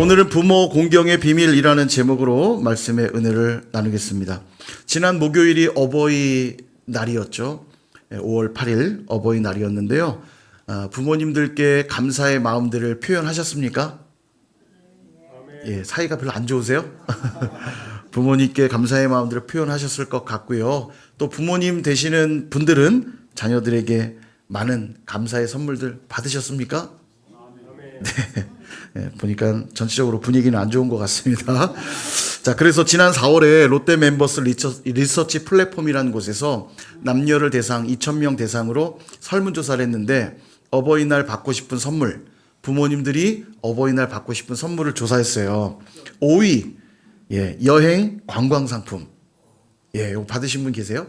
오늘은 부모 공경의 비밀이라는 제목으로 말씀의 은혜를 나누겠습니다. 지난 목요일이 어버이날이었죠. 5월 8일 어버이날이었는데요. 부모님들께 감사의 마음들을 표현하셨습니까? 예, 사이가 별로 안 좋으세요? 부모님께 감사의 마음들을 표현하셨을 것 같고요. 또 부모님 되시는 분들은 자녀들에게 많은 감사의 선물들 받으셨습니까? 네. 네, 보니까 전체적으로 분위기는 안 좋은 것 같습니다. 자, 그래서 지난 4월에 롯데 멤버스 리서치 플랫폼이라는 곳에서 남녀를 대상 2,000명 대상으로 설문조사를 했는데 어버이날 받고 싶은 선물, 부모님들이 어버이날 받고 싶은 선물을 조사했어요. 5위, 예, 여행 관광상품. 예, 이거 받으신 분 계세요?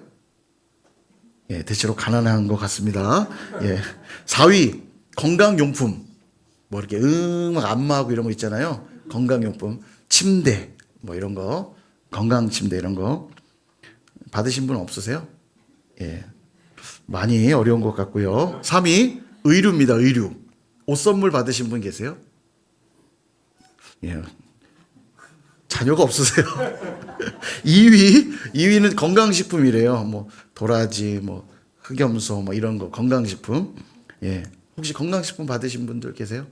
예, 대체로 가난한 것 같습니다. 예, 4위, 건강용품. 뭐 이렇게 막 안마하고 이런 거 있잖아요. 건강용품, 침대 뭐 이런 거, 건강 침대 이런 거 받으신 분 없으세요? 예, 많이 어려운 것 같고요. 3위 의류입니다. 의류. 옷 선물 받으신 분 계세요? 예, 자녀가 없으세요? 2위는 건강식품이래요. 뭐 도라지, 뭐 흑염소, 뭐 이런 거 건강식품. 예, 혹시 건강식품 받으신 분들 계세요?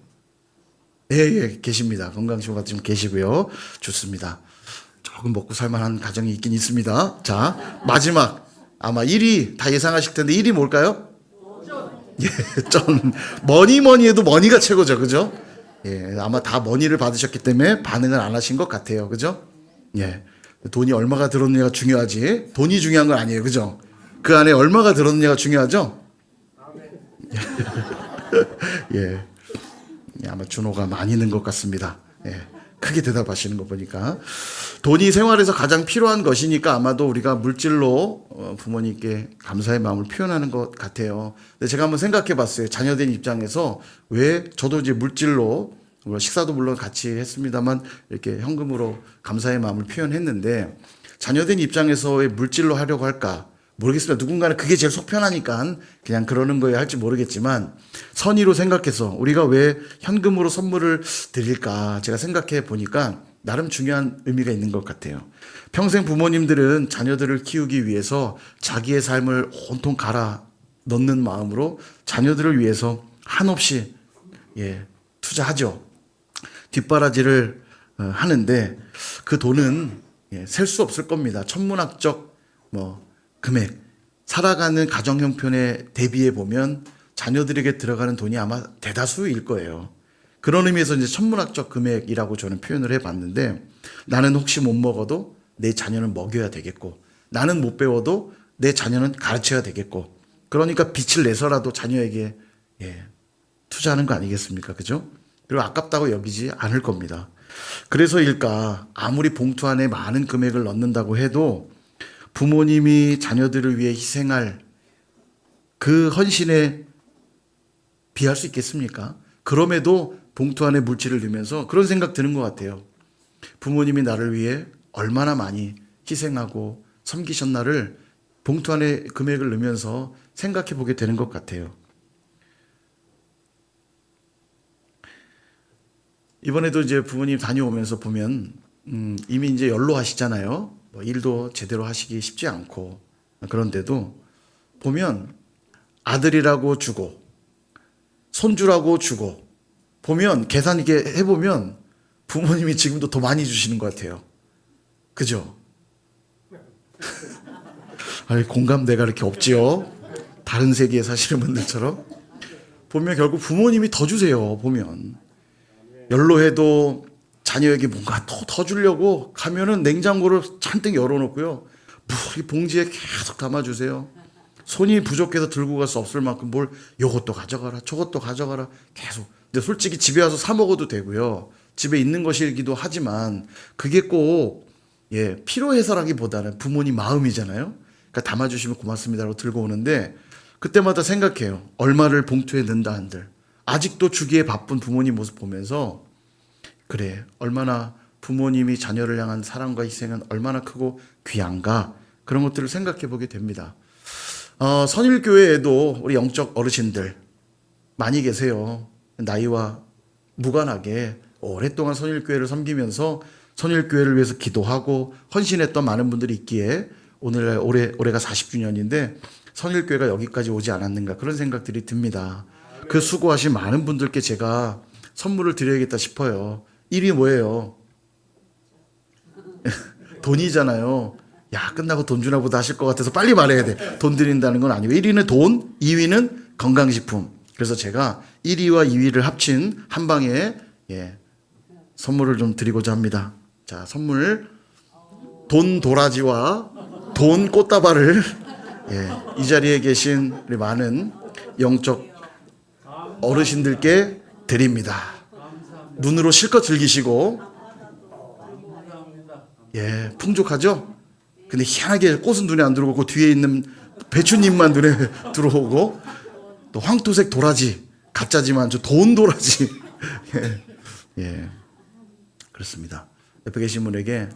예, 계십니다. 건강식품 받으신 분 계시고요. 좋습니다. 조금 먹고 살만한 가정이 있긴 있습니다. 자, 마지막 아마 1위 다 예상하실 텐데 1위 뭘까요? 예, 좀 뭐니 해도 머니가 최고죠, 그죠? 예, 아마 다 머니를 받으셨기 때문에 반응을 안 하신 것 같아요, 그죠? 예, 돈이 얼마가 들었느냐가 중요하지 돈이 중요한 건 아니에요, 그죠? 그 안에 얼마가 들었느냐가 중요하죠? 예. 아마 준호가 많이 는 것 같습니다. 예, 크게 대답하시는 거 보니까. 돈이 생활에서 가장 필요한 것이니까 아마도 우리가 물질로 부모님께 감사의 마음을 표현하는 것 같아요. 근데 제가 한번 생각해 봤어요. 자녀된 입장에서 왜 저도 이제 물질로 식사도 물론 같이 했습니다만 이렇게 현금으로 감사의 마음을 표현했는데 자녀된 입장에서 왜 물질로 하려고 할까? 모르겠습니다. 누군가는 그게 제일 속 편하니까 그냥 그러는 거에 할지 모르겠지만 선의로 생각해서 우리가 왜 현금으로 선물을 드릴까 제가 생각해 보니까 나름 중요한 의미가 있는 것 같아요. 평생 부모님들은 자녀들을 키우기 위해서 자기의 삶을 온통 갈아 넣는 마음으로 자녀들을 위해서 한없이 투자하죠. 뒷바라지를 하는데 그 돈은 셀 수 없을 겁니다. 천문학적 금액, 살아가는 가정 형편에 대비해 보면 자녀들에게 들어가는 돈이 아마 대다수일 거예요. 그런 의미에서 이제 천문학적 금액이라고 저는 표현을 해봤는데 나는 혹시 못 먹어도 내 자녀는 먹여야 되겠고 나는 못 배워도 내 자녀는 가르쳐야 되겠고 그러니까 빚을 내서라도 자녀에게 투자하는 거 아니겠습니까? 그죠? 그리고 아깝다고 여기지 않을 겁니다. 그래서일까 아무리 봉투 안에 많은 금액을 넣는다고 해도 부모님이 자녀들을 위해 희생할 그 헌신에 비할 수 있겠습니까? 그럼에도 봉투 안에 물질을 넣으면서 그런 생각 드는 것 같아요. 부모님이 나를 위해 얼마나 많이 희생하고 섬기셨나를 봉투 안에 금액을 넣으면서 생각해 보게 되는 것 같아요. 이번에도 이제 부모님 다녀오면서 보면 이미 이제 연로하시잖아요. 일도 제대로 하시기 쉽지 않고 그런데도 보면 아들이라고 주고 손주라고 주고 보면 계산 이게 해보면 부모님이 지금도 더 많이 주시는 것 같아요. 그죠? 아니, 공감대가 이렇게 없지요. 다른 세계에 사시는 분들처럼 보면 결국 부모님이 더 주세요. 보면 연로해도 자녀에게 뭔가 더 주려고 가면은 냉장고를 잔뜩 열어놓고요. 봉지에 계속 담아주세요. 손이 부족해서 들고 갈 수 없을 만큼 뭘 요것도 가져가라 저것도 가져가라 계속. 근데 솔직히 집에 와서 사 먹어도 되고요. 집에 있는 것이기도 하지만 그게 꼭 필요해서라기보다는 부모님 마음이잖아요. 그러니까 담아주시면 고맙습니다라고 들고 오는데 그때마다 생각해요. 얼마를 봉투에 넣는다 한들 아직도 주기에 바쁜 부모님 모습 보면서 그래, 얼마나 부모님이 자녀를 향한 사랑과 희생은 얼마나 크고 귀한가 그런 것들을 생각해 보게 됩니다. 선일교회에도 우리 영적 어르신들 많이 계세요. 나이와 무관하게 오랫동안 선일교회를 섬기면서 선일교회를 위해서 기도하고 헌신했던 많은 분들이 있기에 올해가 40주년인데 선일교회가 여기까지 오지 않았는가 그런 생각들이 듭니다. 그 수고하신 많은 분들께 제가 선물을 드려야겠다 싶어요. 1위 뭐예요? 돈이잖아요. 야, 끝나고 돈 주나 보다 하실 것 같아서 빨리 말해야 돼. 돈 드린다는 건 아니고 1위는 돈, 2위는 건강식품. 그래서 제가 1위와 2위를 합친 한 방에 선물을 좀 드리고자 합니다. 자, 선물 돈 도라지와 돈 꽃다발을 이 자리에 계신 우리 많은 영적 어르신들께 드립니다. 눈으로 실컷 즐기시고 풍족하죠? 근데 희한하게 꽃은 눈에 안 들어오고 뒤에 있는 배추잎만 눈에 들어오고 또 황토색 도라지 가짜지만 저 돈 도라지 그렇습니다. 옆에 계신 분에게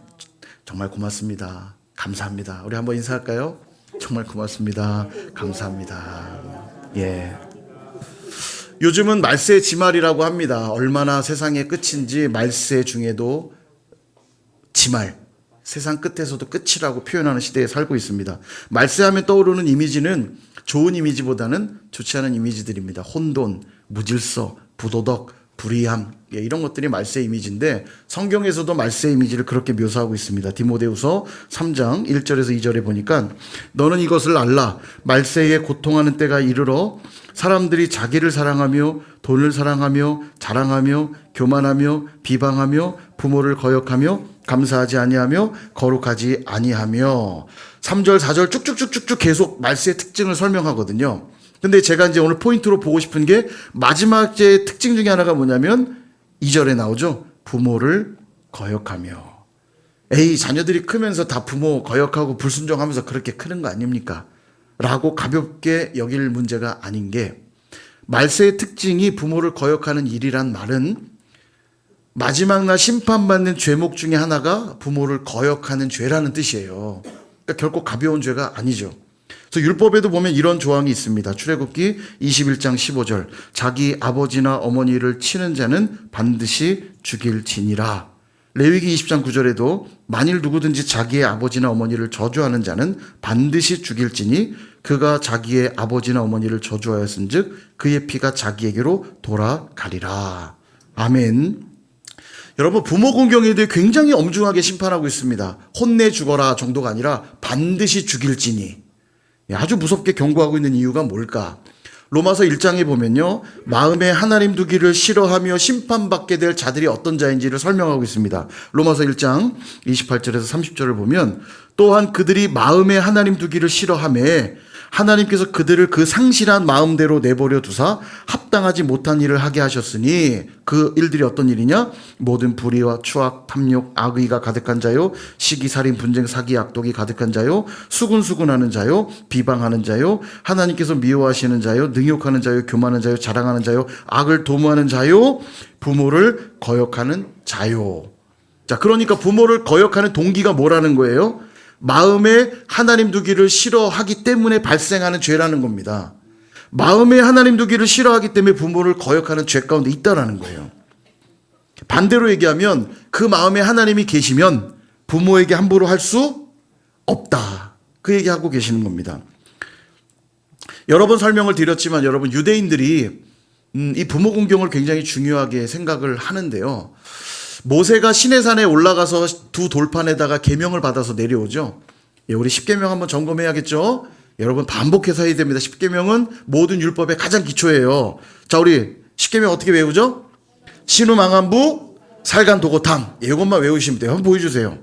정말 고맙습니다. 감사합니다. 우리 한번 인사할까요? 정말 고맙습니다. 감사합니다. 요즘은 말세 지말이라고 합니다. 얼마나 세상의 끝인지 말세 중에도 지말, 세상 끝에서도 끝이라고 표현하는 시대에 살고 있습니다. 말세하면 떠오르는 이미지는 좋은 이미지보다는 좋지 않은 이미지들입니다. 혼돈, 무질서, 부도덕, 불의함 이런 것들이 말세 이미지인데 성경에서도 말세 이미지를 그렇게 묘사하고 있습니다. 디모데후서 3장 1절에서 2절에 보니까 너는 이것을 알라. 말세에 고통하는 때가 이르러 사람들이 자기를 사랑하며 돈을 사랑하며 자랑하며 교만하며 비방하며 부모를 거역하며 감사하지 아니하며 거룩하지 아니하며 3절 4절 쭉쭉쭉쭉 계속 말세의 특징을 설명하거든요. 근데 제가 이제 오늘 포인트로 보고 싶은 게 마지막 제 특징 중에 하나가 뭐냐면 2절에 나오죠. 부모를 거역하며. 자녀들이 크면서 다 부모 거역하고 불순종하면서 그렇게 크는 거 아닙니까? 라고 가볍게 여길 문제가 아닌 게 말세의 특징이 부모를 거역하는 일이란 말은 마지막 날 심판받는 죄목 중에 하나가 부모를 거역하는 죄라는 뜻이에요. 그러니까 결코 가벼운 죄가 아니죠. 그래서 율법에도 보면 이런 조항이 있습니다. 출애굽기 21장 15절 자기 아버지나 어머니를 치는 자는 반드시 죽일지니라. 레위기 20장 9절에도 만일 누구든지 자기의 아버지나 어머니를 저주하는 자는 반드시 죽일지니 그가 자기의 아버지나 어머니를 저주하였은즉 그의 피가 자기에게로 돌아가리라. 아멘. 여러분 부모 공경에 대해 굉장히 엄중하게 심판하고 있습니다. 혼내 죽어라 정도가 아니라 반드시 죽일지니. 아주 무섭게 경고하고 있는 이유가 뭘까? 로마서 1장에 보면요. 마음에 하나님 두기를 싫어하며 심판받게 될 자들이 어떤 자인지를 설명하고 있습니다. 로마서 1장 28절에서 30절을 보면 또한 그들이 마음에 하나님 두기를 싫어하며 하나님께서 그들을 그 상실한 마음대로 내버려 두사 합당하지 못한 일을 하게 하셨으니 그 일들이 어떤 일이냐? 모든 불의와 추악, 탐욕, 악의가 가득한 자요, 시기, 살인, 분쟁, 사기, 악독이 가득한 자요, 수군수군하는 자요, 비방하는 자요, 하나님께서 미워하시는 자요, 능욕하는 자요, 교만하는 자요, 자랑하는 자요, 악을 도모하는 자요, 부모를 거역하는 자요. 자, 그러니까 부모를 거역하는 동기가 뭐라는 거예요? 마음에 하나님 두기를 싫어하기 때문에 발생하는 죄라는 겁니다. 마음에 하나님 두기를 싫어하기 때문에 부모를 거역하는 죄 가운데 있다라는 거예요. 반대로 얘기하면 그 마음에 하나님이 계시면 부모에게 함부로 할 수 없다. 그 얘기하고 계시는 겁니다. 여러 번 설명을 드렸지만 여러분 유대인들이 이 부모 공경을 굉장히 중요하게 생각을 하는데요. 모세가 시내산에 올라가서 두 돌판에다가 계명을 받아서 내려오죠. 우리 십계명 한번 점검해야겠죠. 여러분 반복해서 해야 됩니다. 십계명은 모든 율법의 가장 기초예요. 자, 우리 십계명 어떻게 외우죠? 신우망한부 살간도고탐. 이것만 외우시면 돼요. 한번 보여주세요.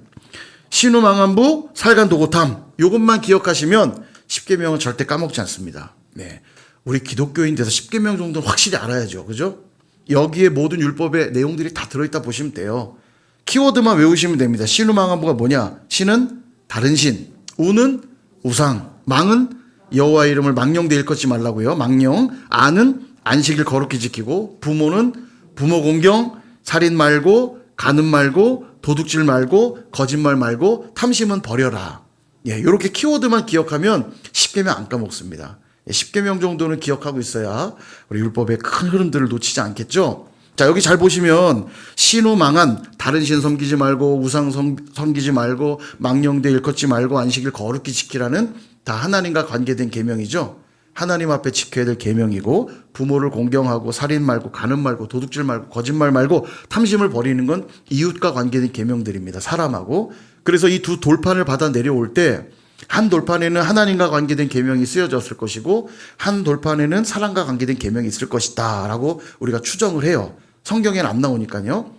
신우망한부 살간도고탐. 이것만 기억하시면 십계명은 절대 까먹지 않습니다. 네, 우리 기독교인 돼서 십계명 정도는 확실히 알아야죠. 그죠? 여기에 모든 율법의 내용들이 다 들어있다 보시면 돼요. 키워드만 외우시면 됩니다. 신우망한부가 뭐냐? 신은 다른 신, 우는 우상, 망은 여호와 이름을 망령되 일컫지 말라고요. 망령, 안은 안식일 거룩히 지키고, 부모는 부모 공경, 살인 말고, 간음 말고, 도둑질 말고, 거짓말 말고, 탐심은 버려라. 이렇게 키워드만 기억하면 십계명 안 까먹습니다. 10계명 정도는 기억하고 있어야 우리 율법의 큰 흐름들을 놓치지 않겠죠. 자, 자, 여기 잘 보시면 신우망한 다른 신 섬기지 말고 우상 섬기지 말고 망령되 일컫지 말고 안식일 거룩히 지키라는 다 하나님과 관계된 계명이죠. 하나님 앞에 지켜야 될 계명이고 부모를 공경하고 살인 말고 간음 말고 도둑질 말고 거짓말 말고 탐심을 버리는 건 이웃과 관계된 계명들입니다. 사람하고. 그래서 이 두 돌판을 받아 내려올 때 한 돌판에는 하나님과 관계된 계명이 쓰여졌을 것이고 한 돌판에는 사람과 관계된 계명이 있을 것이다 라고 우리가 추정을 해요. 성경에는 안 나오니까요.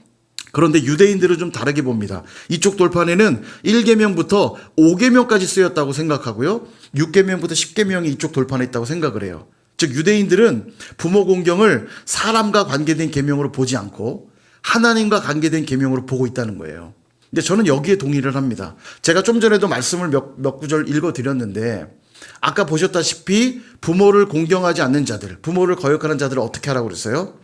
그런데 유대인들은 좀 다르게 봅니다. 이쪽 돌판에는 1계명부터 5계명까지 쓰였다고 생각하고요. 6계명부터 10계명이 이쪽 돌판에 있다고 생각을 해요. 즉 유대인들은 부모 공경을 사람과 관계된 계명으로 보지 않고 하나님과 관계된 계명으로 보고 있다는 거예요. 근데 저는 여기에 동의를 합니다. 제가 좀 전에도 말씀을 몇 구절 읽어드렸는데 아까 보셨다시피 부모를 공경하지 않는 자들, 부모를 거역하는 자들을 어떻게 하라고 그랬어요?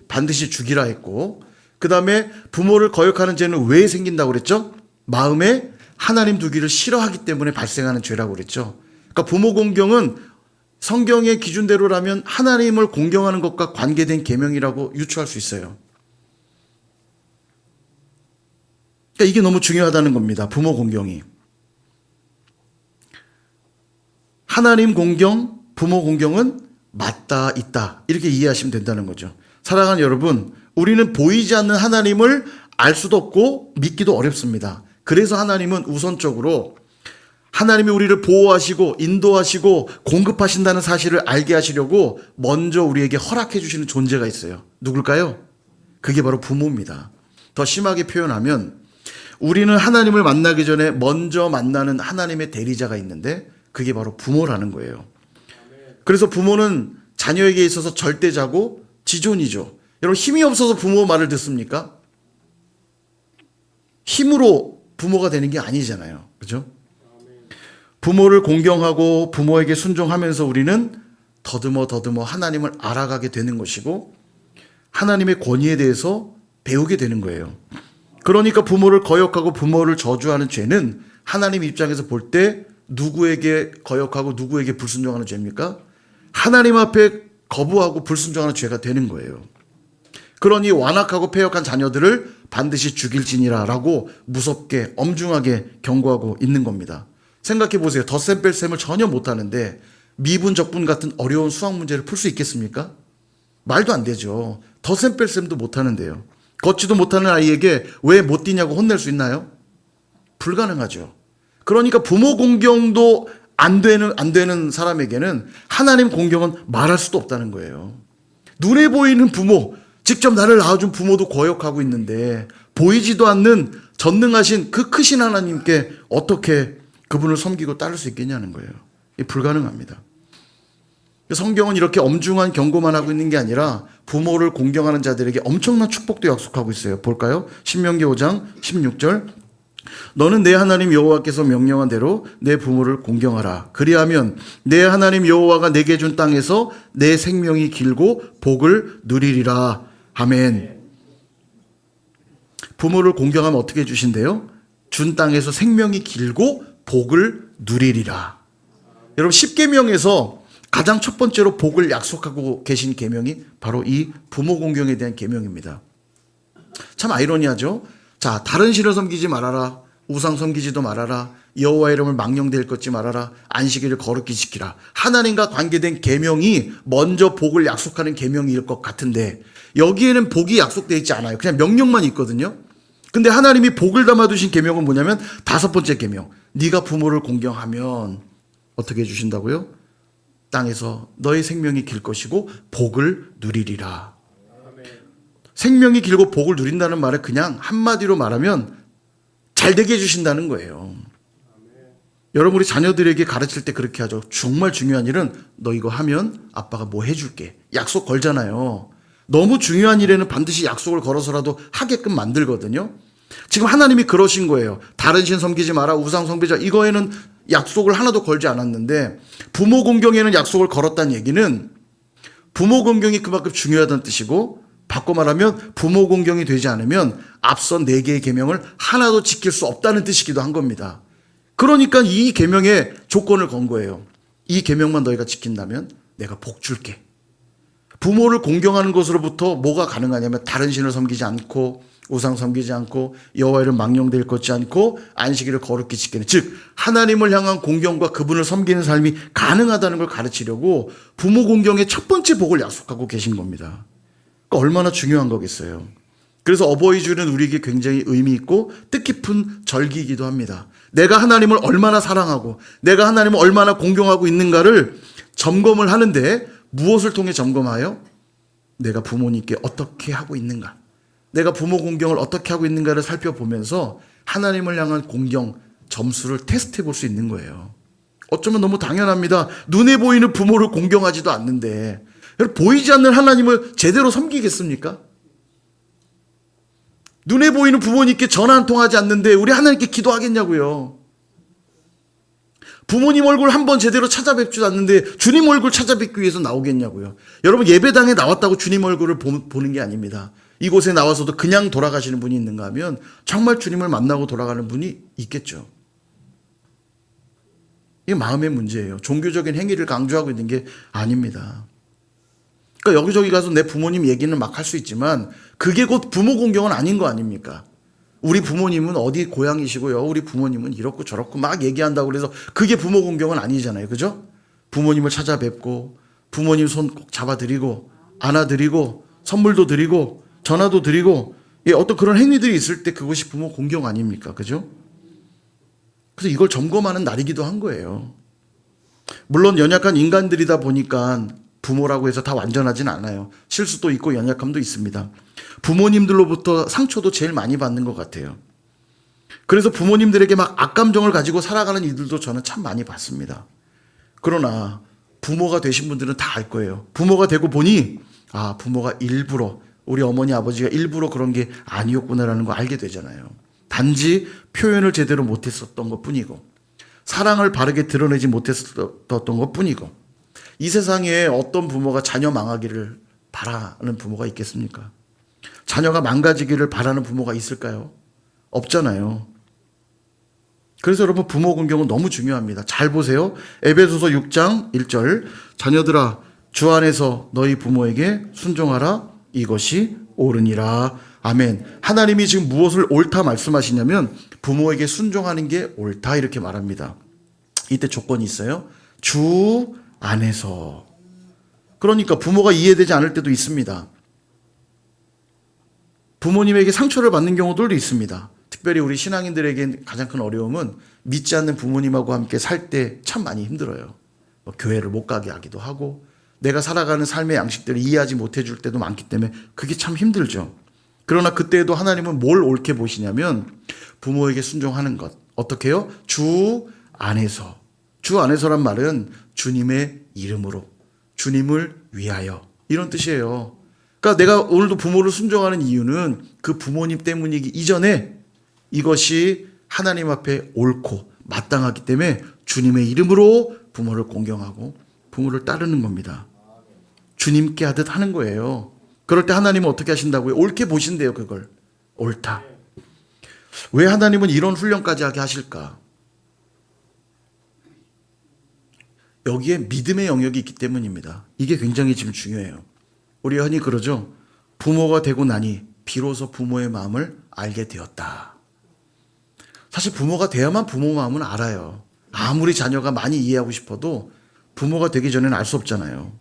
반드시 죽이라 했고 그 다음에 부모를 거역하는 죄는 왜 생긴다고 그랬죠? 마음에 하나님 두기를 싫어하기 때문에 발생하는 죄라고 그랬죠. 그러니까 부모 공경은 성경의 기준대로라면 하나님을 공경하는 것과 관계된 계명이라고 유추할 수 있어요. 그러니까 이게 너무 중요하다는 겁니다. 부모 공경이. 하나님 공경, 부모 공경은 맞다, 있다. 이렇게 이해하시면 된다는 거죠. 사랑하는 여러분, 우리는 보이지 않는 하나님을 알 수도 없고 믿기도 어렵습니다. 그래서 하나님은 우선적으로 하나님이 우리를 보호하시고 인도하시고 공급하신다는 사실을 알게 하시려고 먼저 우리에게 허락해 주시는 존재가 있어요. 누굴까요? 그게 바로 부모입니다. 더 심하게 표현하면 우리는 하나님을 만나기 전에 먼저 만나는 하나님의 대리자가 있는데 그게 바로 부모라는 거예요. 그래서 부모는 자녀에게 있어서 절대자고 지존이죠. 여러분 힘이 없어서 부모 말을 듣습니까? 힘으로 부모가 되는 게 아니잖아요. 그죠? 부모를 공경하고 부모에게 순종하면서 우리는 더듬어 하나님을 알아가게 되는 것이고 하나님의 권위에 대해서 배우게 되는 거예요. 그러니까 부모를 거역하고 부모를 저주하는 죄는 하나님 입장에서 볼 때 누구에게 거역하고 누구에게 불순종하는 죄입니까? 하나님 앞에 거부하고 불순종하는 죄가 되는 거예요. 그러니 완악하고 패역한 자녀들을 반드시 죽일지니라 라고 무섭게 엄중하게 경고하고 있는 겁니다. 생각해 보세요. 덧셈 뺄셈을 전혀 못하는데 미분 적분 같은 어려운 수학 문제를 풀 수 있겠습니까? 말도 안 되죠. 덧셈 뺄셈도 못하는데요. 걷지도 못하는 아이에게 왜 못 뛰냐고 혼낼 수 있나요? 불가능하죠. 그러니까 부모 공경도 안 되는 사람에게는 하나님 공경은 말할 수도 없다는 거예요. 눈에 보이는 부모, 직접 나를 낳아준 부모도 거역하고 있는데 보이지도 않는 전능하신 그 크신 하나님께 어떻게 그분을 섬기고 따를 수 있겠냐는 거예요. 이게 불가능합니다. 성경은 이렇게 엄중한 경고만 하고 있는 게 아니라 부모를 공경하는 자들에게 엄청난 축복도 약속하고 있어요. 볼까요? 신명기 5장 16절 너는 내 하나님 여호와께서 명령한 대로 내 부모를 공경하라. 그리하면 내 하나님 여호와가 내게 준 땅에서 내 생명이 길고 복을 누리리라. 아멘. 부모를 공경하면 어떻게 해주신대요? 준 땅에서 생명이 길고 복을 누리리라. 여러분 10계명에서 가장 첫 번째로 복을 약속하고 계신 계명이 바로 이 부모 공경에 대한 계명입니다. 참 아이러니하죠. 자, 다른 신을 섬기지 말아라. 우상 섬기지도 말아라. 여호와 이름을 망령되 일컫지 말아라. 안식일을 거룩히 지키라. 하나님과 관계된 계명이 먼저 복을 약속하는 계명일 것 같은데 여기에는 복이 약속되어 있지 않아요. 그냥 명령만 있거든요. 근데 하나님이 복을 담아두신 계명은 뭐냐면 5번째 계명. 네가 부모를 공경하면 어떻게 해주신다고요? 땅에서 너의 생명이 길 것이고 복을 누리리라. 생명이 길고 복을 누린다는 말을 그냥 한마디로 말하면 잘 되게 해주신다는 거예요. 여러분 우리 자녀들에게 가르칠 때 그렇게 하죠. 정말 중요한 일은 너 이거 하면 아빠가 뭐 해줄게. 약속 걸잖아요. 너무 중요한 일에는 반드시 약속을 걸어서라도 하게끔 만들거든요. 지금 하나님이 그러신 거예요. 다른 신 섬기지 마라. 우상 섬기자. 이거에는 약속을 하나도 걸지 않았는데 부모 공경에는 약속을 걸었다는 얘기는 부모 공경이 그만큼 중요하다는 뜻이고 바꿔 말하면 부모 공경이 되지 않으면 앞선 4개의 계명을 하나도 지킬 수 없다는 뜻이기도 한 겁니다. 그러니까 이 계명에 조건을 건 거예요. 이 계명만 너희가 지킨다면 내가 복 줄게. 부모를 공경하는 것으로부터 뭐가 가능하냐면 다른 신을 섬기지 않고 우상 섬기지 않고 여호와의 이름 망령되이 걷지 않고 안식일을 거룩히 지키는, 즉 하나님을 향한 공경과 그분을 섬기는 삶이 가능하다는 걸 가르치려고 부모 공경의 첫 번째 복을 약속하고 계신 겁니다. 그러니까 얼마나 중요한 거겠어요. 그래서 어버이 주일은 우리에게 굉장히 의미 있고 뜻깊은 절기이기도 합니다. 내가 하나님을 얼마나 사랑하고 내가 하나님을 얼마나 공경하고 있는가를 점검을 하는데, 무엇을 통해 점검하여? 내가 부모님께 어떻게 하고 있는가, 내가 부모 공경을 어떻게 하고 있는가를 살펴보면서 하나님을 향한 공경 점수를 테스트해 볼 수 있는 거예요. 어쩌면 너무 당연합니다. 눈에 보이는 부모를 공경하지도 않는데 보이지 않는 하나님을 제대로 섬기겠습니까? 눈에 보이는 부모님께 전화 한 통 하지 않는데 우리 하나님께 기도하겠냐고요. 부모님 얼굴 한번 제대로 찾아뵙지도 않는데 주님 얼굴 찾아뵙기 위해서 나오겠냐고요. 여러분, 예배당에 나왔다고 주님 얼굴을 보는 게 아닙니다. 이곳에 나와서도 그냥 돌아가시는 분이 있는가 하면 정말 주님을 만나고 돌아가는 분이 있겠죠. 이게 마음의 문제예요. 종교적인 행위를 강조하고 있는 게 아닙니다. 그러니까 여기저기 가서 내 부모님 얘기는 막 할 수 있지만 그게 곧 부모 공경은 아닌 거 아닙니까? 우리 부모님은 어디 고향이시고요, 우리 부모님은 이렇고 저렇고 막 얘기한다고 그래서 그게 부모 공경은 아니잖아요. 그죠? 부모님을 찾아뵙고 부모님 손 꼭 잡아드리고 안아드리고 선물도 드리고 전화도 드리고, 어떤 그런 행위들이 있을 때 그것이 부모 공경 아닙니까? 그죠? 그래서 이걸 점검하는 날이기도 한 거예요. 물론 연약한 인간들이다 보니까 부모라고 해서 다 완전하진 않아요. 실수도 있고 연약함도 있습니다. 부모님들로부터 상처도 제일 많이 받는 것 같아요. 그래서 부모님들에게 막 악감정을 가지고 살아가는 이들도 저는 참 많이 봤습니다. 그러나 부모가 되신 분들은 다 알 거예요. 부모가 되고 보니 부모가 일부러, 우리 어머니 아버지가 일부러 그런 게 아니었구나라는 거 알게 되잖아요. 단지 표현을 제대로 못했었던 것뿐이고 사랑을 바르게 드러내지 못했었던 것뿐이고, 이 세상에 어떤 부모가 자녀 망하기를 바라는 부모가 있겠습니까? 자녀가 망가지기를 바라는 부모가 있을까요? 없잖아요. 그래서 여러분, 부모 공경은 너무 중요합니다. 잘 보세요. 에베소서 6장 1절, 자녀들아 주 안에서 너희 부모에게 순종하라, 이것이 옳으니라. 아멘. 하나님이 지금 무엇을 옳다 말씀하시냐면 부모에게 순종하는 게 옳다 이렇게 말합니다. 이때 조건이 있어요. 주 안에서. 그러니까 부모가 이해되지 않을 때도 있습니다. 부모님에게 상처를 받는 경우들도 있습니다. 특별히 우리 신앙인들에게 가장 큰 어려움은 믿지 않는 부모님하고 함께 살 때 참 많이 힘들어요. 교회를 못 가게 하기도 하고 내가 살아가는 삶의 양식들을 이해하지 못해 줄 때도 많기 때문에 그게 참 힘들죠. 그러나 그때에도 하나님은 뭘 옳게 보시냐면 부모에게 순종하는 것. 어떻게 해요? 주 안에서. 주 안에서란 말은 주님의 이름으로, 주님을 위하여, 이런 뜻이에요. 그러니까 내가 오늘도 부모를 순종하는 이유는 그 부모님 때문이기 이전에 이것이 하나님 앞에 옳고 마땅하기 때문에 주님의 이름으로 부모를 공경하고 부모를 따르는 겁니다. 주님께 하듯 하는 거예요. 그럴 때 하나님은 어떻게 하신다고요? 옳게 보신대요. 그걸 옳다. 왜 하나님은 이런 훈련까지 하게 하실까? 여기에 믿음의 영역이 있기 때문입니다. 이게 굉장히 지금 중요해요. 우리 흔히 그러죠. 부모가 되고 나니 비로소 부모의 마음을 알게 되었다. 사실 부모가 돼야만 부모 마음은 알아요. 아무리 자녀가 많이 이해하고 싶어도 부모가 되기 전에는 알 수 없잖아요.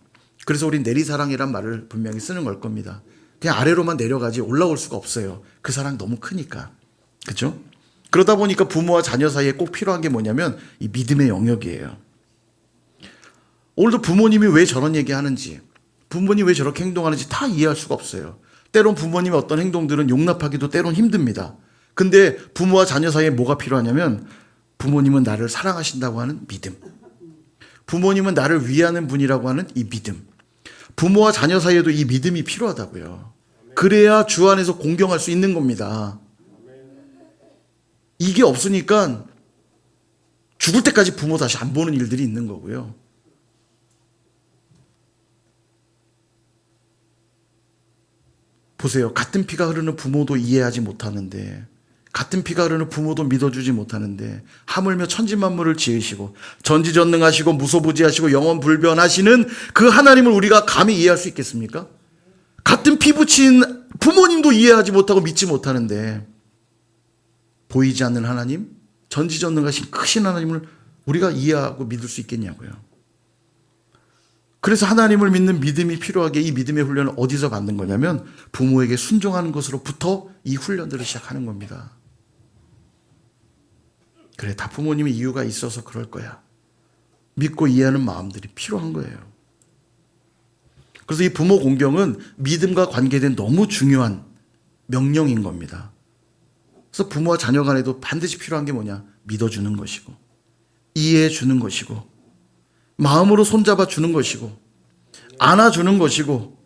그래서 우린 내리사랑이란 말을 분명히 쓰는 걸 겁니다. 그냥 아래로만 내려가지 올라올 수가 없어요. 그 사랑 너무 크니까. 그렇죠? 그러다 보니까 부모와 자녀 사이에 꼭 필요한 게 뭐냐면 이 믿음의 영역이에요. 오늘도 부모님이 왜 저런 얘기하는지, 부모님이 왜 저렇게 행동하는지 다 이해할 수가 없어요. 때론 부모님의 어떤 행동들은 용납하기도 때론 힘듭니다. 근데 부모와 자녀 사이에 뭐가 필요하냐면 부모님은 나를 사랑하신다고 하는 믿음, 부모님은 나를 위하는 분이라고 하는 이 믿음, 부모와 자녀 사이에도 이 믿음이 필요하다고요. 그래야 주 안에서 공경할 수 있는 겁니다. 이게 없으니까 죽을 때까지 부모 다시 안 보는 일들이 있는 거고요. 보세요. 같은 피가 흐르는 부모도 이해하지 못하는데 같은 피가 흐르는 부모도 믿어주지 못하는데 하물며 천지만물을 지으시고 전지전능하시고 무소부지하시고 영원불변하시는 그 하나님을 우리가 감히 이해할 수 있겠습니까? 같은 피 붙인 부모님도 이해하지 못하고 믿지 못하는데 보이지 않는 하나님, 전지전능하신 크신 하나님을 우리가 이해하고 믿을 수 있겠냐고요. 그래서 하나님을 믿는 믿음이 필요하게 이 믿음의 훈련을 어디서 받는 거냐면 부모에게 순종하는 것으로부터 이 훈련들을 시작하는 겁니다. 그래, 다 부모님의 이유가 있어서 그럴 거야. 믿고 이해하는 마음들이 필요한 거예요. 그래서 이 부모 공경은 믿음과 관계된 너무 중요한 명령인 겁니다. 그래서 부모와 자녀 간에도 반드시 필요한 게 뭐냐? 믿어주는 것이고 이해해 주는 것이고 마음으로 손잡아 주는 것이고 안아주는 것이고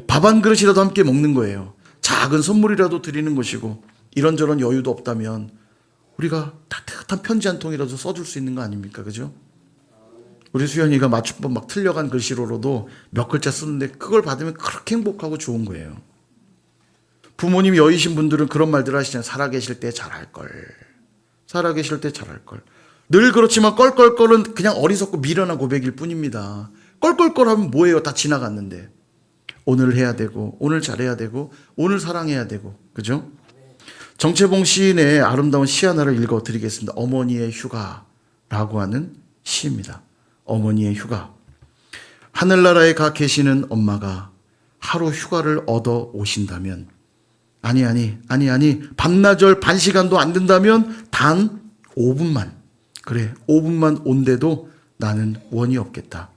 밥 한 그릇이라도 함께 먹는 거예요. 작은 선물이라도 드리는 것이고 이런저런 여유도 없다면 우리가 따뜻한 편지 한 통이라도 써줄 수 있는 거 아닙니까? 그죠? 우리 수연이가 맞춤법 막 틀려간 글씨로도 몇 글자 쓰는데 그걸 받으면 그렇게 행복하고 좋은 거예요. 부모님 여의신 분들은 그런 말들 하시잖아요. 살아계실 때 잘할걸. 살아계실 때 잘할걸. 늘 그렇지만 껄껄껄은 그냥 어리석고 미련한 고백일 뿐입니다. 껄껄껄 하면 뭐예요? 다 지나갔는데. 오늘 해야 되고 오늘 잘해야 되고 오늘 사랑해야 되고 그죠? 정채봉 시인의 아름다운 시 하나를 읽어드리겠습니다. 어머니의 휴가라고 하는 시입니다. 어머니의 휴가. 하늘나라에 가 계시는 엄마가 하루 휴가를 얻어 오신다면 아니 반나절 반 시간도 안 된다면 단 5분만 그래 5분만 온데도 나는 원이 없겠다.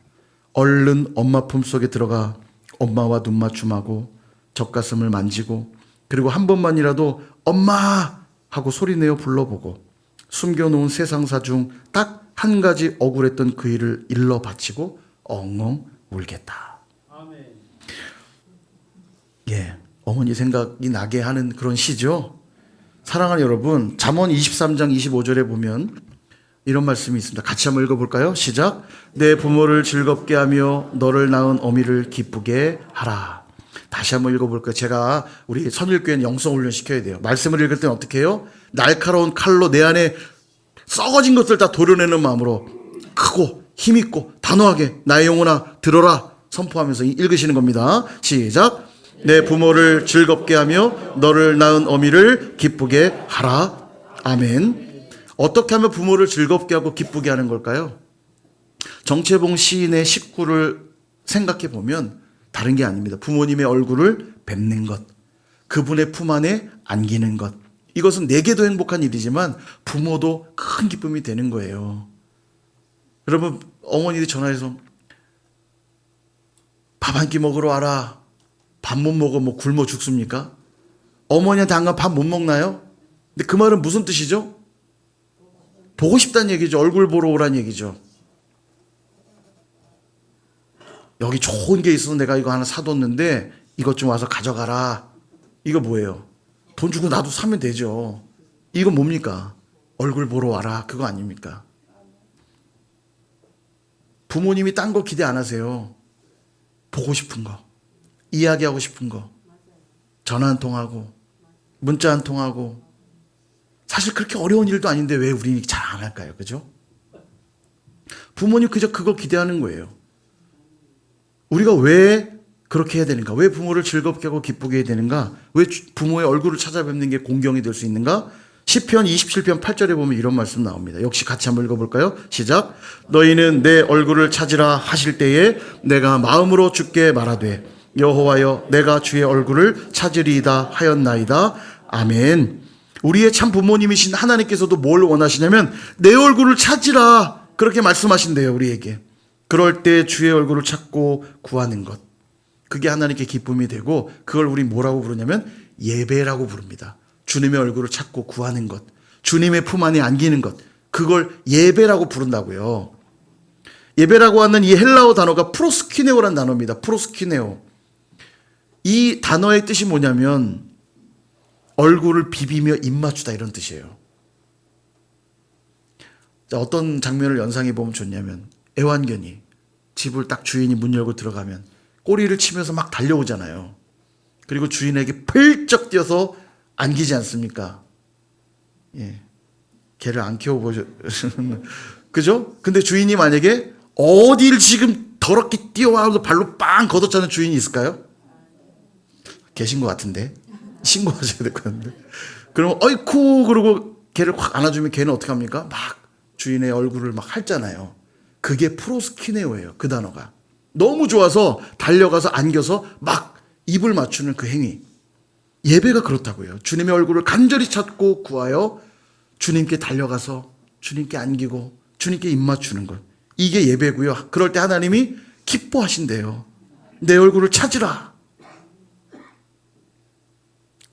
얼른 엄마 품속에 들어가 엄마와 눈 맞춤하고 젖가슴을 만지고 그리고 한 번만이라도 엄마 하고 소리내어 불러보고 숨겨놓은 세상사 중 딱 한 가지 억울했던 그 일을 일러 바치고 엉엉 울겠다. 아멘. 예, 어머니 생각이 나게 하는 그런 시죠. 사랑하는 여러분, 잠언 23장 25절에 보면 이런 말씀이 있습니다. 같이 한번 읽어볼까요? 시작. 내 부모를 즐겁게 하며 너를 낳은 어미를 기쁘게 하라. 다시 한번 읽어볼까요? 제가 우리 선일교회는 영성훈련 시켜야 돼요. 말씀을 읽을 때는 어떻게 해요? 날카로운 칼로 내 안에 썩어진 것들 다 도려내는 마음으로 크고 힘있고 단호하게 나의 영혼아 들어라 선포하면서 읽으시는 겁니다. 시작. 내 부모를 즐겁게 하며 너를 낳은 어미를 기쁘게 하라. 아멘. 어떻게 하면 부모를 즐겁게 하고 기쁘게 하는 걸까요? 정채봉 시인의 식구를 생각해 보면 다른 게 아닙니다. 부모님의 얼굴을 뵙는 것, 그분의 품 안에 안기는 것. 이것은 내게도 행복한 일이지만 부모도 큰 기쁨이 되는 거예요. 여러분, 어머니들이 전화해서 밥 한 끼 먹으러 와라. 밥 못 먹어 뭐 굶어 죽습니까? 어머니한테 안 가면 밥 못 먹나요? 근데 그 말은 무슨 뜻이죠? 보고 싶다는 얘기죠. 얼굴 보러 오란 얘기죠. 여기 좋은 게 있어서 내가 이거 하나 사뒀는데 이것 좀 와서 가져가라. 이거 뭐예요? 돈 주고 나도 사면 되죠. 이거 뭡니까? 얼굴 보러 와라. 그거 아닙니까? 부모님이 딴 거 기대 안 하세요. 보고 싶은 거, 이야기하고 싶은 거, 전화 한 통하고, 문자 한 통하고. 사실 그렇게 어려운 일도 아닌데 왜 우리 잘 안 할까요? 그죠? 부모님 그저 그거 기대하는 거예요. 우리가 왜 그렇게 해야 되는가? 왜 부모를 즐겁게 하고 기쁘게 해야 되는가? 왜 부모의 얼굴을 찾아뵙는 게 공경이 될 수 있는가? 시편 27편 8절에 보면 이런 말씀 나옵니다. 역시 같이 한번 읽어볼까요? 시작. 너희는 내 얼굴을 찾으라 하실 때에 내가 마음으로 주께 말하되 여호와여 내가 주의 얼굴을 찾으리이다 하였나이다. 아멘. 우리의 참 부모님이신 하나님께서도 뭘 원하시냐면 내 얼굴을 찾으라 그렇게 말씀하신대요. 우리에게. 그럴 때 주의 얼굴을 찾고 구하는 것, 그게 하나님께 기쁨이 되고 그걸 우리 뭐라고 부르냐면 예배라고 부릅니다. 주님의 얼굴을 찾고 구하는 것, 주님의 품 안에 안기는 것, 그걸 예배라고 부른다고요. 예배라고 하는 이 헬라어 단어가 프로스키네오라는 단어입니다. 프로스키네오. 이 단어의 뜻이 뭐냐면 얼굴을 비비며 입 맞추다 이런 뜻이에요. 자, 어떤 장면을 연상해 보면 좋냐면 애완견이 집을 딱 주인이 문 열고 들어가면 꼬리를 치면서 막 달려오잖아요. 그리고 주인에게 펄쩍 뛰어서 안기지 않습니까? 예. 개를 안 키워보셨, 그죠? 근데 주인이 만약에 어딜 지금 더럽게 뛰어와서 발로 빵 걷어차는 주인이 있을까요? 계신 것 같은데. 신고하셔야 될 것 같은데. 그럼, 어이쿠! 그러고 개를 확 안아주면 개는 어떻게 합니까? 막 주인의 얼굴을 막 핥잖아요. 그게 프로스키네오예요. 그 단어가. 너무 좋아서 달려가서 안겨서 막 입을 맞추는 그 행위. 예배가 그렇다고요. 주님의 얼굴을 간절히 찾고 구하여 주님께 달려가서 주님께 안기고 주님께 입 맞추는 것. 이게 예배고요. 그럴 때 하나님이 기뻐하신대요. 내 얼굴을 찾으라.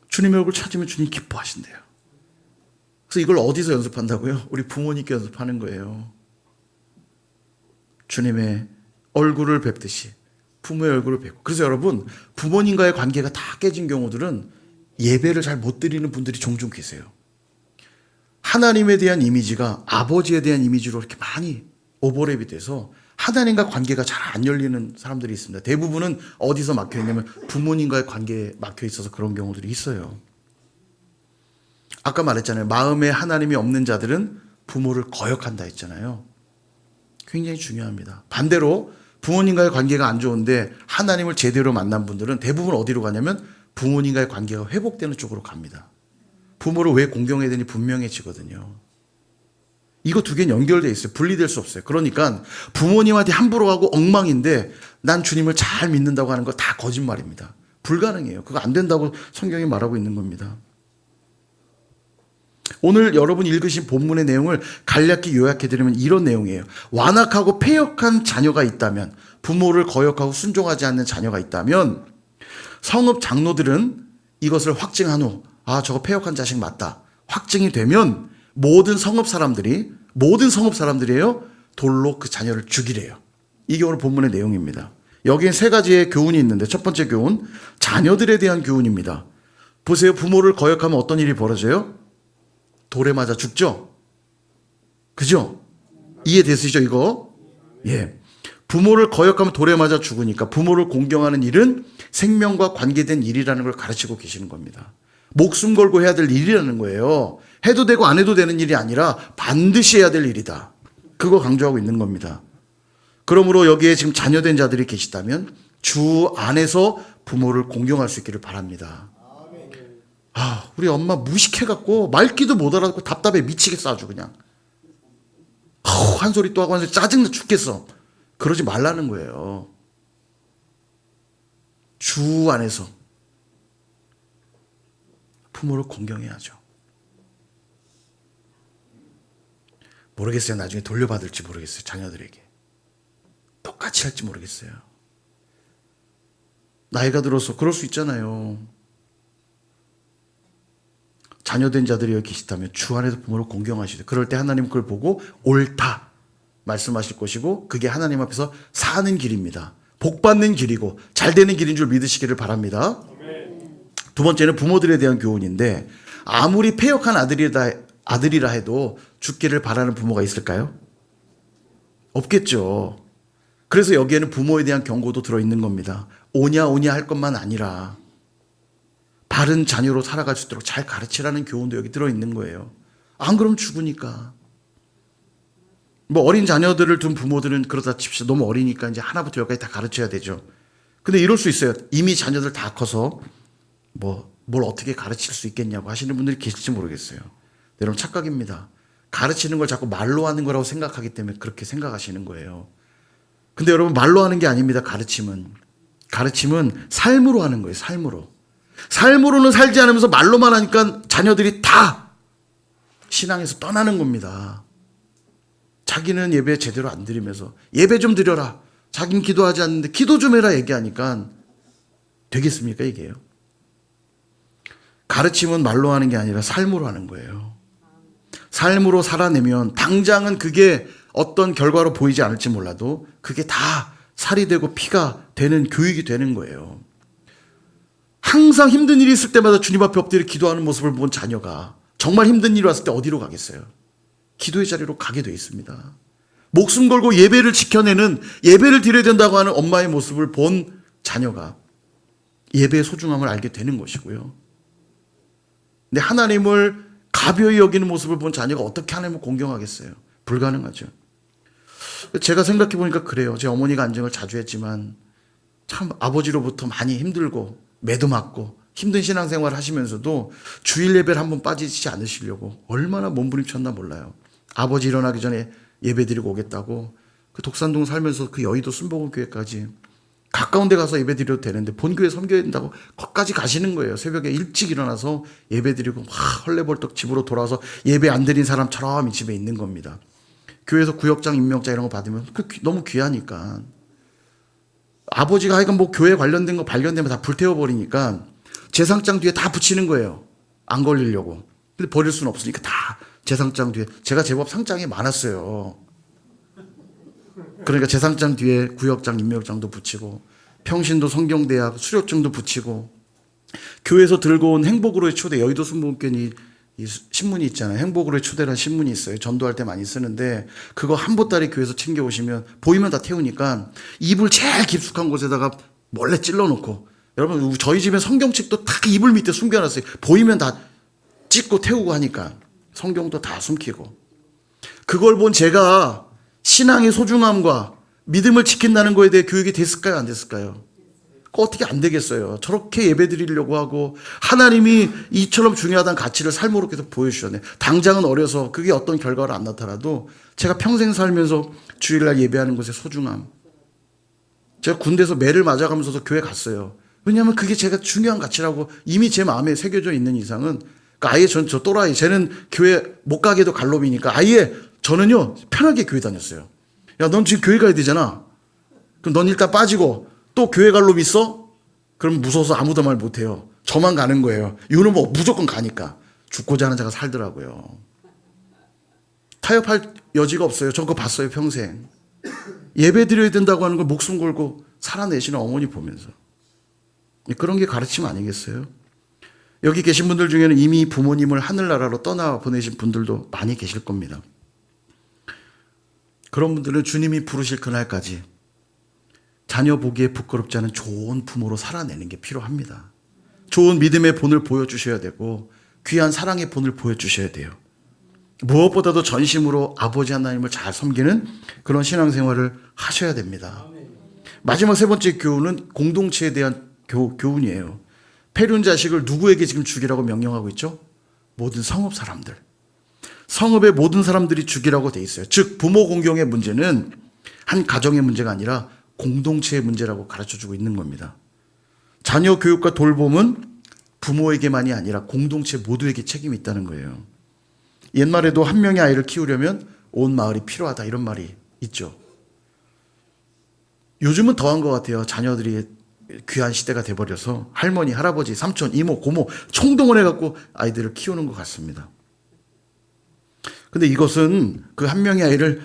주님의 얼굴 찾으면 주님 기뻐하신대요. 그래서 이걸 어디서 연습한다고요? 우리 부모님께 연습하는 거예요. 주님의 얼굴을 뵙듯이 부모의 얼굴을 뵙고. 그래서 여러분, 부모님과의 관계가 다 깨진 경우들은 예배를 잘 못 드리는 분들이 종종 계세요. 하나님에 대한 이미지가 아버지에 대한 이미지로 이렇게 많이 오버랩이 돼서 하나님과 관계가 잘 안 열리는 사람들이 있습니다. 대부분은 어디서 막혀 있냐면 부모님과의 관계에 막혀 있어서 그런 경우들이 있어요. 아까 말했잖아요. 마음에 하나님이 없는 자들은 부모를 거역한다 했잖아요. 굉장히 중요합니다. 반대로 부모님과의 관계가 안 좋은데 하나님을 제대로 만난 분들은 대부분 어디로 가냐면 부모님과의 관계가 회복되는 쪽으로 갑니다. 부모를 왜 공경해야 되니 분명해지거든요. 이거 두 개는 연결되어 있어요. 분리될 수 없어요. 그러니까 부모님한테 함부로 하고 엉망인데 난 주님을 잘 믿는다고 하는 거 다 거짓말입니다. 불가능해요. 그거 안 된다고 성경이 말하고 있는 겁니다. 오늘 여러분 읽으신 본문의 내용을 간략히 요약해드리면 이런 내용이에요. 완악하고 패역한 자녀가 있다면, 부모를 거역하고 순종하지 않는 자녀가 있다면 성읍 장로들은 이것을 확증한 후 저거 패역한 자식 맞다. 확증이 되면 모든 성읍 사람들이에요. 돌로 그 자녀를 죽이래요. 이게 오늘 본문의 내용입니다. 여기엔 세 가지의 교훈이 있는데 첫 번째 교훈, 자녀들에 대한 교훈입니다. 보세요. 부모를 거역하면 어떤 일이 벌어져요? 돌에 맞아 죽죠? 그죠? 이해되시죠, 이거? 예. 부모를 거역하면 돌에 맞아 죽으니까 부모를 공경하는 일은 생명과 관계된 일이라는 걸 가르치고 계시는 겁니다. 목숨 걸고 해야 될 일이라는 거예요. 해도 되고 안 해도 되는 일이 아니라 반드시 해야 될 일이다. 그거 강조하고 있는 겁니다. 그러므로 여기에 지금 자녀된 자들이 계시다면 주 안에서 부모를 공경할 수 있기를 바랍니다. 우리 엄마 무식해갖고 말귀도 못 알아듣고 답답해 미치겠어 아주 그냥. 한 소리 또 하고 한 소리 짜증나 죽겠어. 그러지 말라는 거예요. 주 안에서 부모를 공경해야죠. 모르겠어요. 나중에 돌려받을지 모르겠어요. 자녀들에게. 똑같이 할지 모르겠어요. 나이가 들어서 그럴 수 있잖아요. 자녀된 자들이 여기 계시다면 주 안에서 부모를 공경하시죠. 그럴 때 하나님 그걸 보고 옳다 말씀하실 것이고 그게 하나님 앞에서 사는 길입니다. 복받는 길이고 잘되는 길인 줄 믿으시기를 바랍니다. 두 번째는 부모들에 대한 교훈인데 아무리 패역한 아들이라 해도 죽기를 바라는 부모가 있을까요? 없겠죠. 그래서 여기에는 부모에 대한 경고도 들어있는 겁니다. 오냐 할 것만 아니라 바른 자녀로 살아갈 수 있도록 잘 가르치라는 교훈도 여기 들어있는 거예요. 안 그러면 죽으니까. 어린 자녀들을 둔 부모들은 그러다 칩시다. 너무 어리니까 이제 하나부터 열까지 다 가르쳐야 되죠. 근데 이럴 수 있어요. 이미 자녀들 다 커서 뭘 어떻게 가르칠 수 있겠냐고 하시는 분들이 계실지 모르겠어요. 여러분 착각입니다. 가르치는 걸 자꾸 말로 하는 거라고 생각하기 때문에 그렇게 생각하시는 거예요. 근데 여러분 말로 하는 게 아닙니다. 가르침은 삶으로 하는 거예요. 삶으로는 살지 않으면서 말로만 하니까 자녀들이 다 신앙에서 떠나는 겁니다. 자기는 예배 제대로 안 드리면서 예배 좀 드려라. 자기는 기도하지 않는데 기도 좀 해라 얘기하니까 되겠습니까 이게요? 가르침은 말로 하는 게 아니라 삶으로 하는 거예요. 삶으로 살아내면 당장은 그게 어떤 결과로 보이지 않을지 몰라도 그게 다 살이 되고 피가 되는 교육이 되는 거예요. 항상 힘든 일이 있을 때마다 주님 앞에 엎드려 기도하는 모습을 본 자녀가 정말 힘든 일이 왔을 때 어디로 가겠어요? 기도의 자리로 가게 돼 있습니다. 목숨 걸고 예배를 지켜내는 예배를 드려야 된다고 하는 엄마의 모습을 본 자녀가 예배의 소중함을 알게 되는 것이고요. 근데 하나님을 가벼이 여기는 모습을 본 자녀가 어떻게 하나님을 공경하겠어요? 불가능하죠. 제가 생각해 보니까 그래요. 제 어머니가 안정을 자주 했지만 참 아버지로부터 많이 힘들고 매도 맞고 힘든 신앙생활을 하시면서도 주일 예배를 한번 빠지지 않으시려고 얼마나 몸부림쳤나 몰라요. 아버지 일어나기 전에 예배 드리고 오겠다고 그 독산동 살면서 그 여의도 순복음교회까지 가까운 데 가서 예배 드려도 되는데 본교회 섬겨야 된다고 거기까지 가시는 거예요. 새벽에 일찍 일어나서 예배 드리고 막 헐레벌떡 집으로 돌아와서 예배 안 드린 사람처럼 이 집에 있는 겁니다. 교회에서 구역장, 임명장 이런 거 받으면 너무 귀하니까. 아버지가 하여간 뭐 교회 관련된 거 발견되면 다 불태워버리니까 제상장 뒤에 다 붙이는 거예요. 안 걸리려고. 근데 버릴 수는 없으니까 다 제상장 뒤에. 제가 제법 상장이 많았어요. 그러니까 제상장 뒤에 구역장, 임명장도 붙이고 평신도 성경대학 수료증도 붙이고 교회에서 들고 온 행복으로의 초대 여의도 순복음교회 이 신문이 있잖아요. 행복으로의 초대라는 신문이 있어요. 전도할 때 많이 쓰는데 그거 한 보따리 교회에서 챙겨오시면 보이면 다 태우니까 이불 제일 깊숙한 곳에다가 몰래 찔러놓고 여러분 저희 집에 성경책도 다 이불 밑에 숨겨놨어요. 보이면 다 찍고 태우고 하니까 성경도 다 숨기고 그걸 본 제가 신앙의 소중함과 믿음을 지킨다는 거에 대해 교육이 됐을까요? 안 됐을까요? 어떻게 안 되겠어요. 저렇게 예배 드리려고 하고 하나님이 이처럼 중요하다는 가치를 삶으로 계속 보여주셨네. 당장은 어려서 그게 어떤 결과로 안 나타나도 제가 평생 살면서 주일날 예배하는 것의 소중함. 제가 군대에서 매를 맞아가면서도 교회 갔어요. 왜냐하면 그게 제가 중요한 가치라고 이미 제 마음에 새겨져 있는 이상은 그러니까 아예 저 또라이 쟤는 교회 못 가게도 갈놈이니까 아예 저는요 편하게 교회 다녔어요. 야, 넌 지금 교회 가야 되잖아. 그럼 넌 일단 빠지고 또 교회 갈 놈 있어? 그럼 무서워서 아무도 말 못해요. 저만 가는 거예요. 이거는 뭐 무조건 가니까. 죽고자 하는 자가 살더라고요. 타협할 여지가 없어요. 저 그거 봤어요 평생. 예배 드려야 된다고 하는 걸 목숨 걸고 살아내시는 어머니 보면서. 그런 게 가르침 아니겠어요? 여기 계신 분들 중에는 이미 부모님을 하늘나라로 떠나 보내신 분들도 많이 계실 겁니다. 그런 분들은 주님이 부르실 그날까지 자녀 보기에 부끄럽지 않은 좋은 부모로 살아내는 게 필요합니다. 좋은 믿음의 본을 보여주셔야 되고 귀한 사랑의 본을 보여주셔야 돼요. 무엇보다도 전심으로 아버지 하나님을 잘 섬기는 그런 신앙생활을 하셔야 됩니다. 마지막 세 번째 교훈은 공동체에 대한 교훈이에요. 패륜 자식을 누구에게 지금 죽이라고 명령하고 있죠? 모든 성읍 사람들. 성읍의 모든 사람들이 죽이라고 돼 있어요. 즉 부모 공경의 문제는 한 가정의 문제가 아니라 공동체의 문제라고 가르쳐주고 있는 겁니다. 자녀 교육과 돌봄은 부모에게만이 아니라 공동체 모두에게 책임이 있다는 거예요. 옛말에도 한 명의 아이를 키우려면 온 마을이 필요하다 이런 말이 있죠. 요즘은 더한 것 같아요. 자녀들이 귀한 시대가 돼버려서 할머니, 할아버지, 삼촌, 이모, 고모 총동원 해갖고 아이들을 키우는 것 같습니다. 근데 이것은 그 한 명의 아이를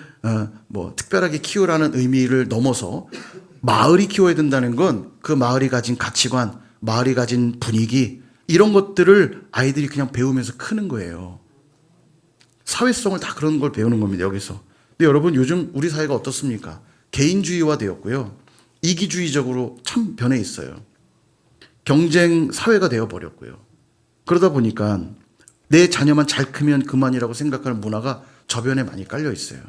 특별하게 키우라는 의미를 넘어서 마을이 키워야 된다는 건 그 마을이 가진 가치관, 마을이 가진 분위기 이런 것들을 아이들이 그냥 배우면서 크는 거예요. 사회성을 다 그런 걸 배우는 겁니다. 여기서. 근데 여러분 요즘 우리 사회가 어떻습니까? 개인주의화 되었고요. 이기주의적으로 참 변해 있어요. 경쟁 사회가 되어버렸고요. 그러다 보니까 내 자녀만 잘 크면 그만이라고 생각하는 문화가 저변에 많이 깔려 있어요.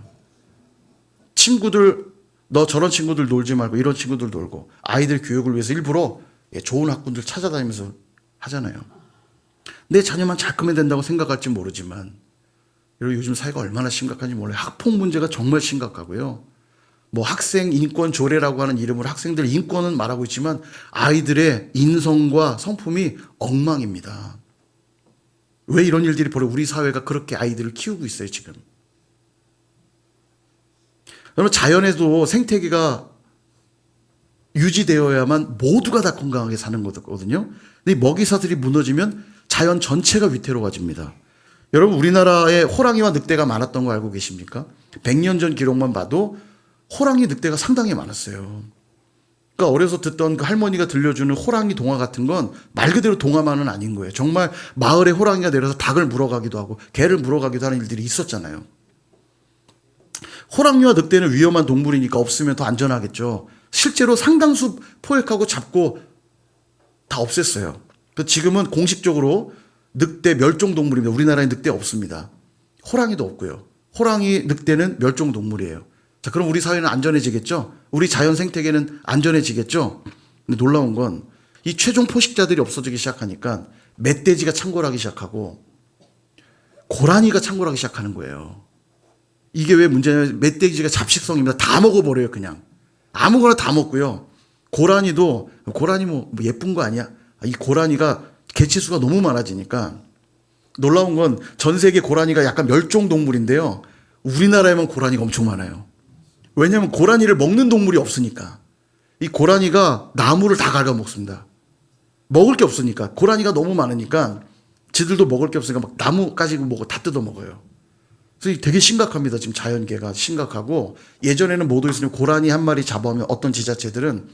친구들, 너 저런 친구들 놀지 말고 이런 친구들 놀고 아이들 교육을 위해서 일부러 좋은 학군들 찾아다니면서 하잖아요. 내 자녀만 잘 크면 된다고 생각할지 모르지만 여러분 요즘 사회가 얼마나 심각한지 몰라요. 학폭 문제가 정말 심각하고요. 뭐 학생 인권 조례라고 하는 이름으로 학생들 인권은 말하고 있지만 아이들의 인성과 성품이 엉망입니다. 왜 이런 일들이 벌어 우리 사회가 그렇게 아이들을 키우고 있어요 지금. 여러분 자연에도 생태계가 유지되어야만 모두가 다 건강하게 사는 거거든요. 근데 이 먹이사슬이 무너지면 자연 전체가 위태로워집니다. 여러분 우리나라에 호랑이와 늑대가 많았던 거 알고 계십니까? 100년 전 기록만 봐도 호랑이 늑대가 상당히 많았어요. 그러니까 어려서 듣던 그 할머니가 들려주는 호랑이 동화 같은 건 말 그대로 동화만은 아닌 거예요. 정말 마을에 호랑이가 내려서 닭을 물어가기도 하고 개를 물어가기도 하는 일들이 있었잖아요. 호랑이와 늑대는 위험한 동물이니까 없으면 더 안전하겠죠. 실제로 상당수 포획하고 잡고 다 없앴어요. 지금은 공식적으로 늑대 멸종동물입니다. 우리나라에 늑대 없습니다. 호랑이도 없고요. 호랑이, 늑대는 멸종동물이에요. 자, 그럼 우리 사회는 안전해지겠죠? 우리 자연 생태계는 안전해지겠죠? 근데 놀라운 건 이 최종 포식자들이 없어지기 시작하니까 멧돼지가 창궐하기 시작하고 고라니가 창궐하기 시작하는 거예요. 이게 왜 문제냐면 멧돼지가 잡식성입니다. 다 먹어버려요, 그냥. 아무거나 다 먹고요. 고라니 뭐 예쁜 거 아니야? 이 고라니가 개체수가 너무 많아지니까 놀라운 건 전 세계 고라니가 약간 멸종동물인데요. 우리나라에만 고라니가 엄청 많아요. 왜냐하면 고라니를 먹는 동물이 없으니까. 이 고라니가 나무를 다 갉아먹습니다. 먹을 게 없으니까. 고라니가 너무 많으니까 지들도 먹을 게 없으니까 막 나무까지 다 뜯어먹어요. 그래서 되게 심각합니다. 지금 자연계가 심각하고, 예전에는 뭐도 있으면 고라니 한 마리 잡아오면 어떤 지자체들은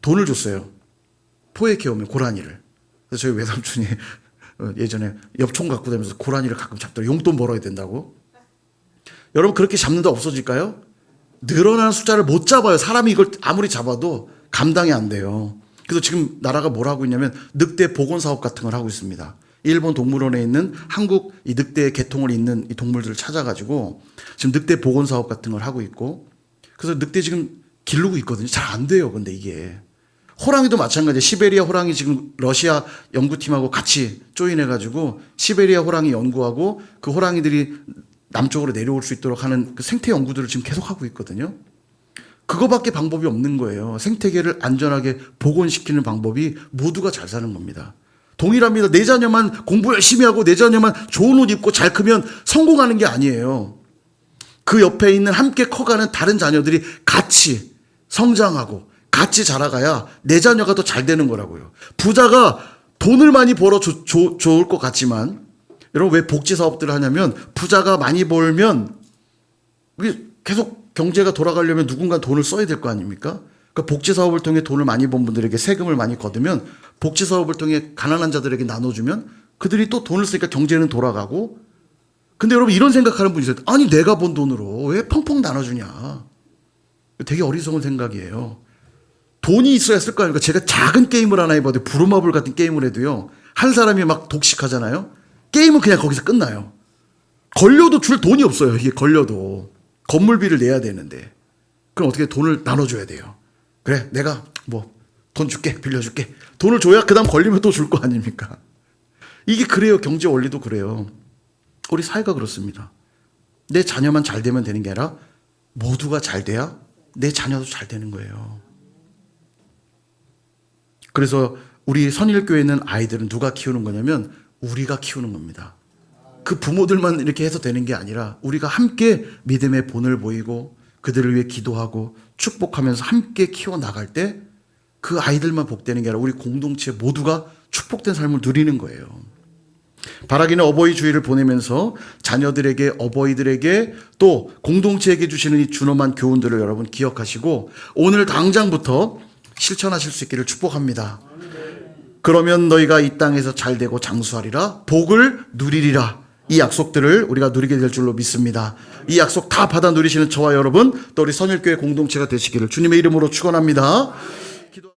돈을 줬어요. 포획해 오면 고라니를. 그래서 저희 외삼촌이 예전에 엽총 갖고 다니면서 고라니를 가끔 잡더라고요. 용돈 벌어야 된다고. 여러분, 그렇게 잡는다 없어질까요? 늘어나는 숫자를 못 잡아요. 사람이 이걸 아무리 잡아도 감당이 안 돼요. 그래서 지금 나라가 뭘 하고 있냐면 늑대 복원 사업 같은 걸 하고 있습니다. 일본 동물원에 있는 한국 이 늑대 계통을 잇는 이 동물들을 찾아가지고 지금 늑대 복원 사업 같은 걸 하고 있고, 그래서 늑대 지금 기르고 있거든요. 잘 안 돼요. 근데 이게 호랑이도 마찬가지예요. 시베리아 호랑이 지금 러시아 연구팀하고 같이 조인해가지고 시베리아 호랑이 연구하고 그 호랑이들이 남쪽으로 내려올 수 있도록 하는 그 생태 연구들을 지금 계속 하고 있거든요. 그거밖에 방법이 없는 거예요. 생태계를 안전하게 복원시키는 방법이 모두가 잘 사는 겁니다. 동일합니다. 내 자녀만 공부 열심히 하고 내 자녀만 좋은 옷 입고 잘 크면 성공하는 게 아니에요. 그 옆에 있는 함께 커가는 다른 자녀들이 같이 성장하고 같이 자라가야 내 자녀가 더 잘 되는 거라고요. 부자가 돈을 많이 벌어 좋을 것 같지만, 여러분 왜 복지 사업들을 하냐면 부자가 많이 벌면 계속 경제가 돌아가려면 누군가 돈을 써야 될 거 아닙니까? 그러니까 복지 사업을 통해 돈을 많이 번 분들에게 세금을 많이 거두면 복지 사업을 통해 가난한 자들에게 나눠주면 그들이 또 돈을 쓰니까 경제는 돌아가고. 근데 여러분 이런 생각하는 분이 있어요. 아니 내가 번 돈으로 왜 펑펑 나눠주냐. 되게 어리석은 생각이에요. 돈이 있어야 쓸 거 아닙니까? 제가 작은 게임을 하나 해봐도 부루마블 같은 게임을 해도요. 한 사람이 막 독식하잖아요. 게임은 그냥 거기서 끝나요. 걸려도 줄 돈이 없어요. 이게 걸려도. 건물비를 내야 되는데. 그럼 어떻게 돈을 나눠줘야 돼요. 그래 내가 뭐 돈 줄게, 빌려줄게. 돈을 줘야 그 다음 걸리면 또 줄 거 아닙니까? 이게 그래요. 경제 원리도 그래요. 우리 사회가 그렇습니다. 내 자녀만 잘 되면 되는 게 아니라 모두가 잘 돼야 내 자녀도 잘 되는 거예요. 그래서 우리 선일교회는 아이들은 누가 키우는 거냐면 우리가 키우는 겁니다. 그 부모들만 이렇게 해서 되는 게 아니라 우리가 함께 믿음의 본을 보이고 그들을 위해 기도하고 축복하면서 함께 키워나갈 때 그 아이들만 복되는 게 아니라 우리 공동체 모두가 축복된 삶을 누리는 거예요. 바라기는 어버이 주일을 보내면서 자녀들에게, 어버이들에게 또 공동체에게 주시는 이 준엄한 교훈들을 여러분 기억하시고 오늘 당장부터 실천하실 수 있기를 축복합니다. 그러면 너희가 이 땅에서 잘되고 장수하리라, 복을 누리리라. 이 약속들을 우리가 누리게 될 줄로 믿습니다. 이 약속 다 받아 누리시는 저와 여러분, 또 우리 선일교회 공동체가 되시기를 주님의 이름으로 축원합니다.